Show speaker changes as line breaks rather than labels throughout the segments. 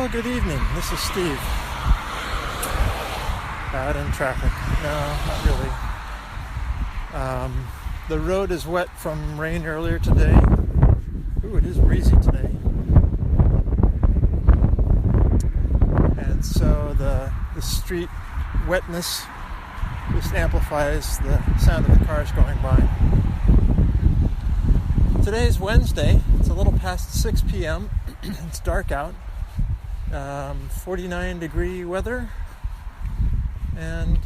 Well, good evening. This is Steve. Out in traffic. No, not really. The road is wet from rain earlier today. Ooh, it is breezy today. And so the street wetness just amplifies the sound of the cars going by. Today is Wednesday. It's a little past 6 p.m. It's dark out. 49 degree weather. And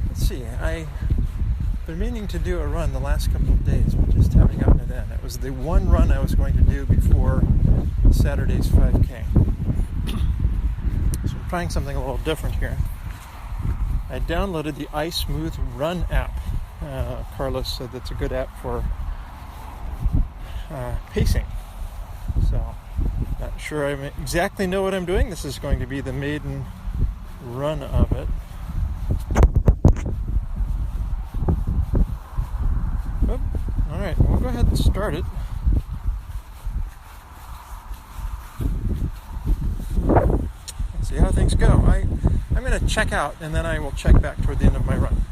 let's see, I've been meaning to do a run the last couple of days, but just haven't gotten it in. It was the one run I was going to do before Saturday's 5K. So I'm trying something a little different here. I downloaded the iSmooth Run app. Carlos said that's a good app for pacing. So, not sure I exactly know what I'm doing. This is going to be the maiden run of it. Oh, all right, we'll go ahead and start it. Let's see how things go. I'm going to check out, and then I will check back toward the end of my run.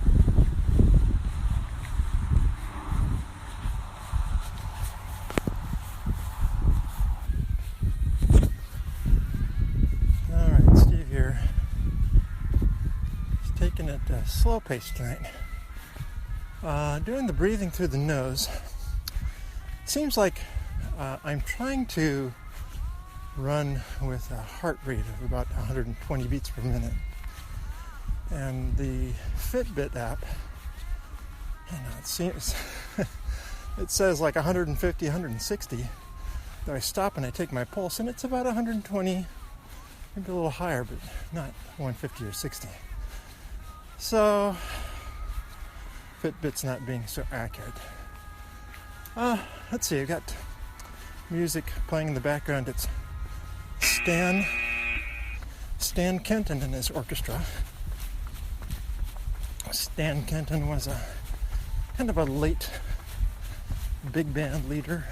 All right, Steve here. He's taking it slow pace tonight. Doing the breathing through the nose. It seems like I'm trying to run with a heart rate of about 120 beats per minute. And the Fitbit app, it seems, it says like 150, 160. Then I stop and I take my pulse, and it's about 120, maybe a little higher, but not 150 or 60. So, Fitbit's not being so accurate. Let's see, I've got music playing in the background. It's Stan Kenton and his orchestra. Stan Kenton was a kind of a late big band leader.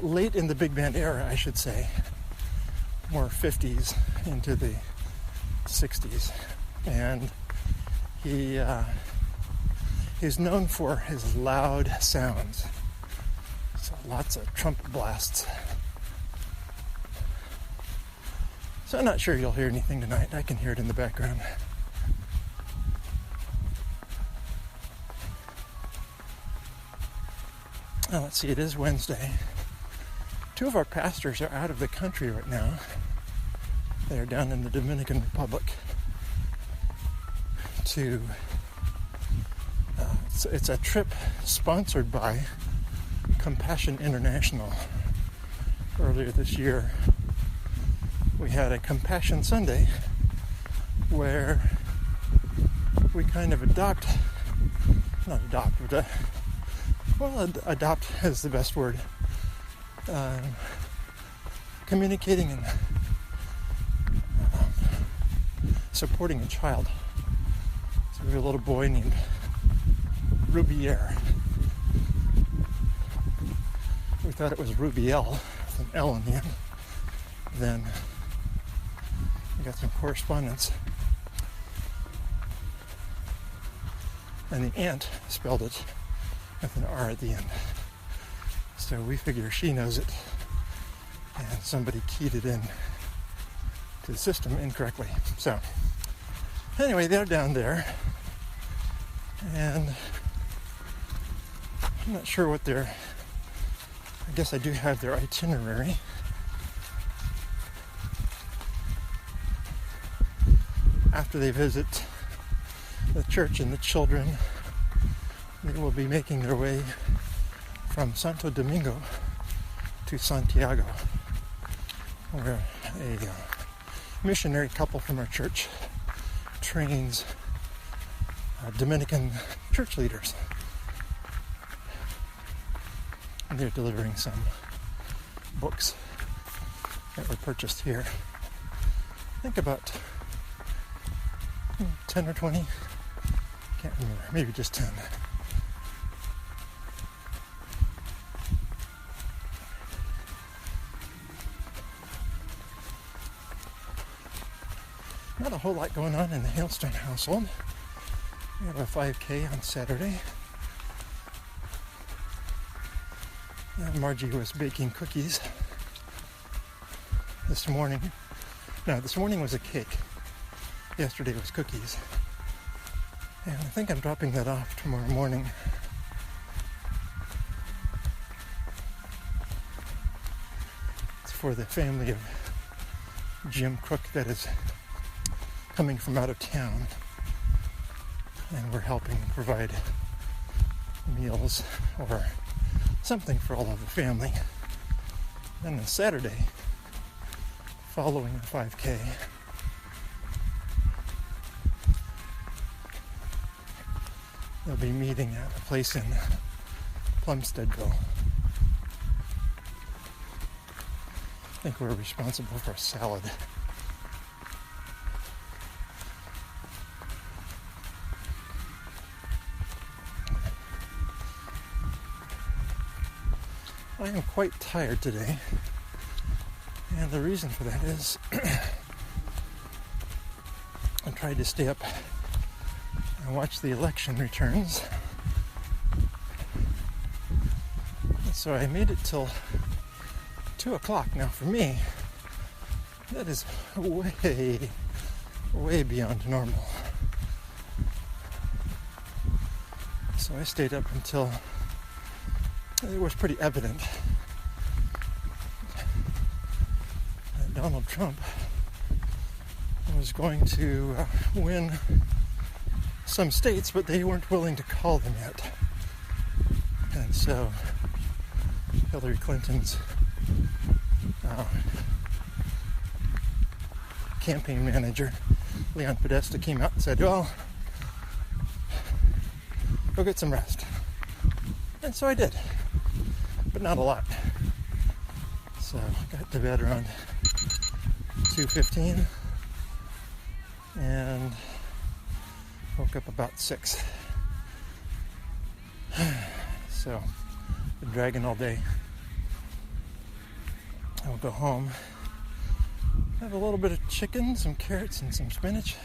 Late in the big band era, I should say. More 50s into the 60s. And he's known for his loud sounds. So lots of trumpet blasts. So I'm not sure you'll hear anything tonight. I can hear it in the background. Oh, let's see, it is Wednesday. Two of our pastors are out of the country right now. They are down in the Dominican Republic to... it's a trip sponsored by Compassion International. Earlier this year, we had a Compassion Sunday where we kind of adopt is the best word. Communicating and supporting a child. So we have a little boy named Rubier. We thought it was Rubiel with an L in the end. Then we got some correspondence. And the aunt spelled it with an R at the end. So we figure she knows it. And somebody keyed it in to the system incorrectly. So anyway, they're down there. And I'm not sure what I guess I do have their itinerary. After they visit the church and the children, they will be making their way from Santo Domingo to Santiago, where a missionary couple from our church trains Dominican church leaders. And they're delivering some books that were purchased here. I think about 10 or 20. Can't remember. Maybe just 10. not a whole lot going on in the Hailstone household. We have a 5K on Saturday. Margie was baking cookies this morning. No, this morning was a cake. Yesterday was cookies. And I think I'm dropping that off tomorrow morning. It's for the family of Jim Crook that is coming from out of town. And we're helping provide meals or something for all of the family. Then on Saturday, following the 5K, they'll be meeting at a place in Plumsteadville. I think we're responsible for a salad. I am quite tired today, and the reason for that is I tried to stay up and watch the election returns, and so I made it till 2 o'clock. Now for me, that is way beyond normal. So I stayed up until it was pretty evident that Donald Trump was going to win some states, but they weren't willing to call them yet. And so Hillary Clinton's campaign manager, Leon Podesta, came out and said, well, go get some rest. And so I did. But not a lot. So I got to bed around 2:15 and woke up about 6. So been dragging all day. I'll go home, have a little bit of chicken, some carrots, and some spinach.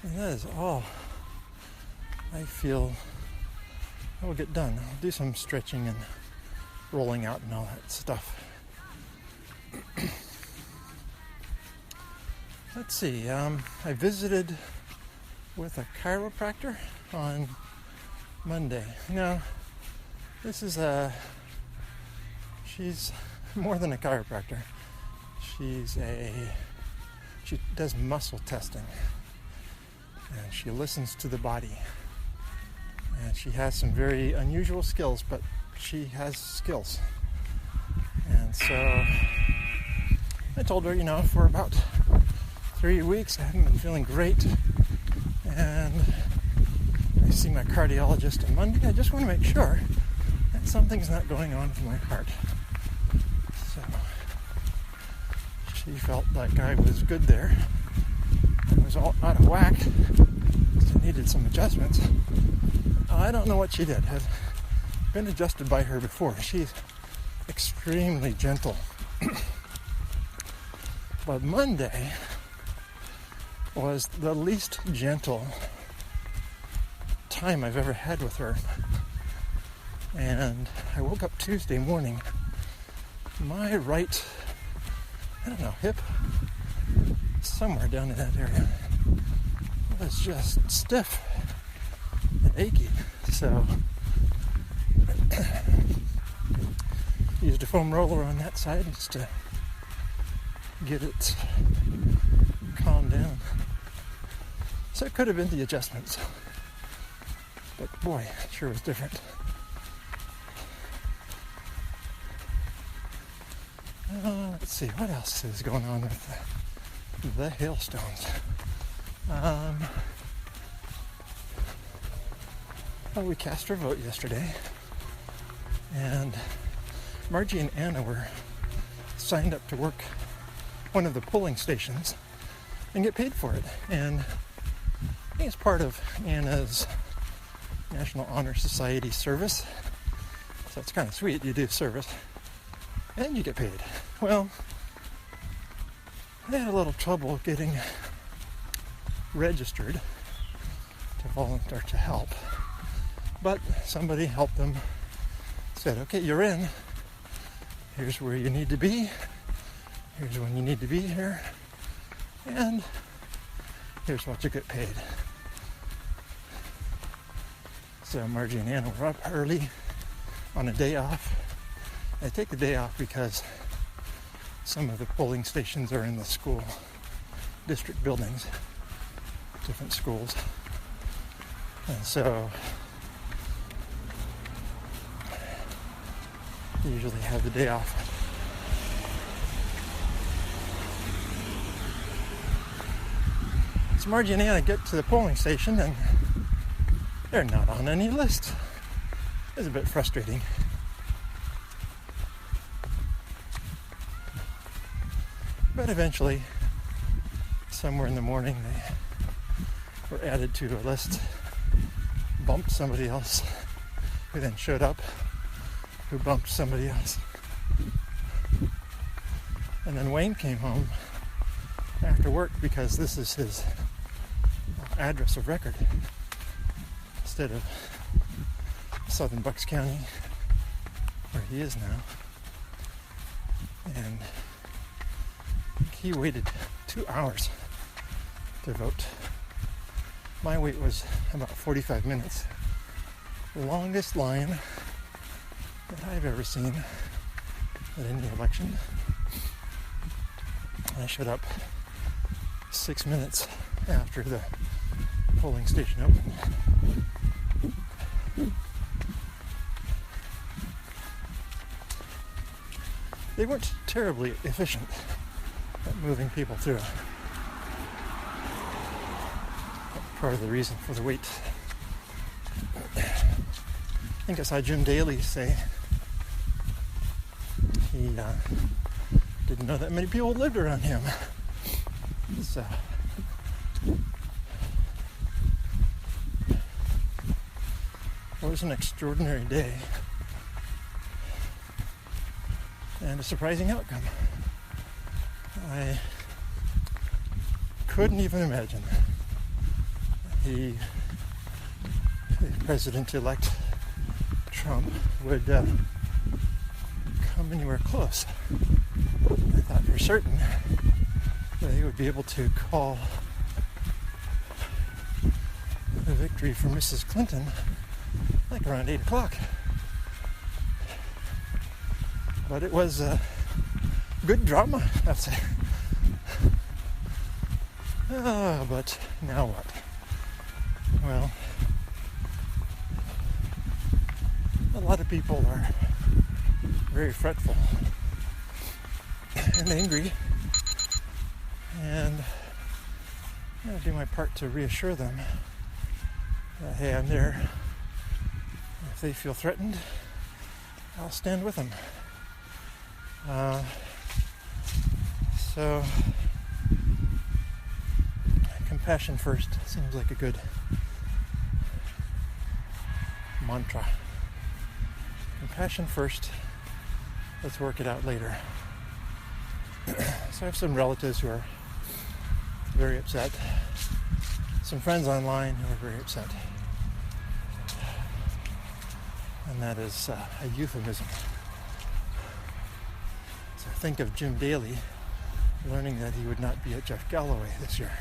And that is all I feel I will get done. I'll do some stretching and rolling out and all that stuff. Let's see, I visited with a chiropractor on Monday. Now, she's more than a chiropractor. She does muscle testing, and she listens to the body. And she has some very unusual skills, but she has skills. And so I told her, for about 3 weeks I haven't been feeling great. And I see my cardiologist on Monday. I just want to make sure that something's not going on with my heart. So she felt like I was good there. I was all out of whack. So I needed some adjustments. I don't know what she did. I've been adjusted by her before. She's extremely gentle. But Monday was the least gentle time I've ever had with her. And I woke up Tuesday morning. My right, hip, somewhere down in that area, was just stiff and achy. So used a foam roller on that side just to get it calmed down. So it could have been the adjustments, but boy, it sure was different. Let's see, what else is going on with the hailstones? We cast our vote yesterday, and Margie and Anna were signed up to work one of the polling stations and get paid for it. And I think it's part of Anna's National Honor Society service. So it's kind of sweet. You do service and you get paid. Well, they had a little trouble getting registered to volunteer to help. But somebody helped them, said, okay, you're in. Here's where you need to be. Here's when you need to be here. And here's what you get paid. So Margie and Anna were up early on a day off. I take the day off because some of the polling stations are in the school district buildings, different schools. And so you usually have the day off. So Margie and Anna get to the polling station and they're not on any list. It's a bit frustrating. But eventually, somewhere in the morning, they were added to a list, bumped somebody else, who then showed up, who bumped somebody else. And then Wayne came home after work because this is his address of record instead of Southern Bucks County, where he is now. And he waited 2 hours to vote. My wait was about 45 minutes. The longest line that I've ever seen at any election. I showed up 6 minutes after the polling station opened. They weren't terribly efficient at moving people through. Part of the reason for the wait. I think I saw Jim Daly say he didn't know that many people lived around him. So it was an extraordinary day and a surprising outcome. I couldn't even imagine the President-elect Trump would come anywhere close. I thought for certain that he would be able to call the victory for Mrs. Clinton like around 8 o'clock. But it was good drama, I'd say. But now what? Well, a lot of people are very fretful and angry, and I'm going to do my part to reassure them that, hey, I'm there. If they feel threatened, I'll stand with them. So compassion first seems like a good mantra. Compassion first, let's work it out later. So I have some relatives who are very upset, some friends online who are very upset, and that is a euphemism. So think of Jim Daly learning that he would not be at Jeff Galloway this year,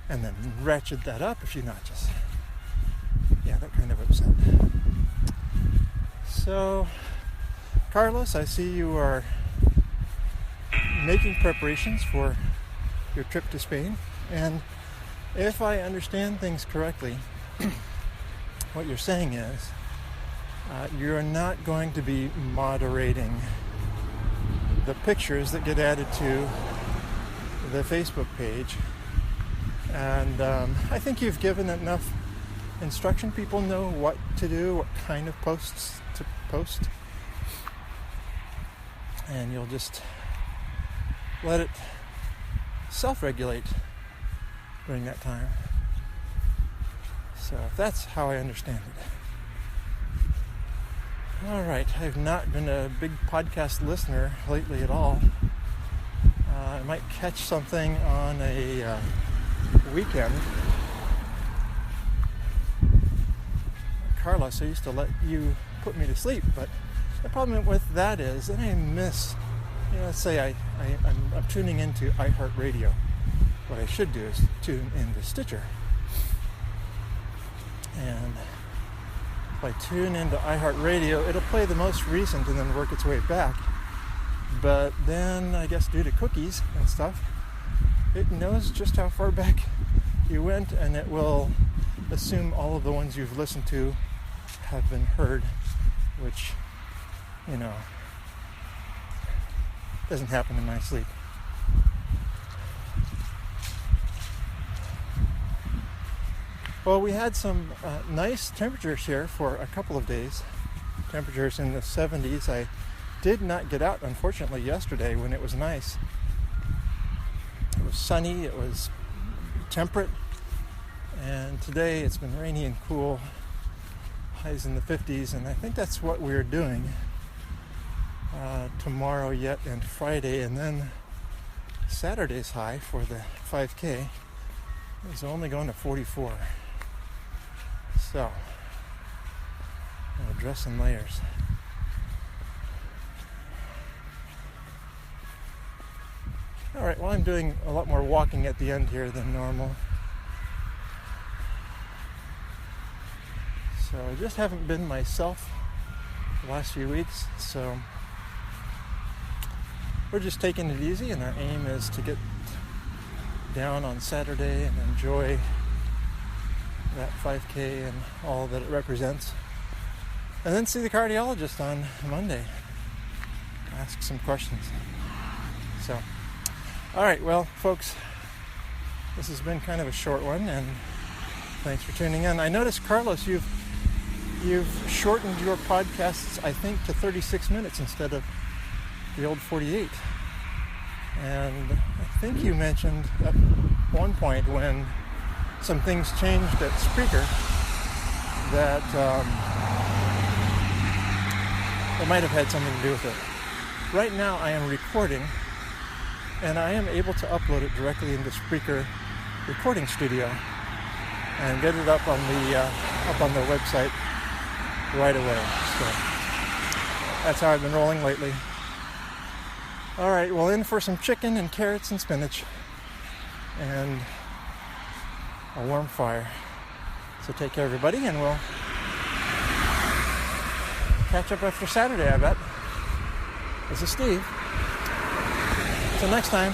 and then ratchet that up a few notches. Yeah, that kind of upset. So, Carlos, I see you are making preparations for your trip to Spain, and if I understand things correctly, what you're saying is you're not going to be moderating the pictures that get added to the Facebook page, and I think you've given enough instruction. People know what to do, what kind of posts to post, and you'll just let it self-regulate during that time. So that's how I understand it. All right, I've not been a big podcast listener lately at all. I might catch something on a weekend. Carlos, I used to let you put me to sleep, but the problem with that is that I miss, let's say I'm tuning into iHeartRadio. What I should do is tune into Stitcher. And if I tune into iHeartRadio, it'll play the most recent and then work its way back. But then, I guess due to cookies and stuff, it knows just how far back you went, and it will assume all of the ones you've listened to have been heard, which, doesn't happen in my sleep. Well, we had some nice temperatures here for a couple of days. Temperatures in the 70s. I did not get out, unfortunately, yesterday when it was nice. It was sunny, it was temperate, and today it's been rainy and cool, highs in the 50s, and I think that's what we're doing tomorrow yet and Friday, and then Saturday's high for the 5K is only going to 44. So, I'll dress in layers. Alright, well, I'm doing a lot more walking at the end here than normal. So I just haven't been myself the last few weeks, so we're just taking it easy, and our aim is to get down on Saturday and enjoy that 5K and all that it represents, and then see the cardiologist on Monday, ask some questions. So, alright, well, folks, this has been kind of a short one, and thanks for tuning in. I noticed, Carlos, you've shortened your podcasts, I think, to 36 minutes instead of the old 48. And I think you mentioned at one point when some things changed at Spreaker that it might have had something to do with it. Right now I am recording, and I am able to upload it directly into Spreaker recording studio and get it up on the website right away. So that's how I've been rolling lately. All right, well, in for some chicken and carrots and spinach and a warm fire. So take care, everybody, and we'll catch up after Saturday, I bet. This is Steve. Until next time.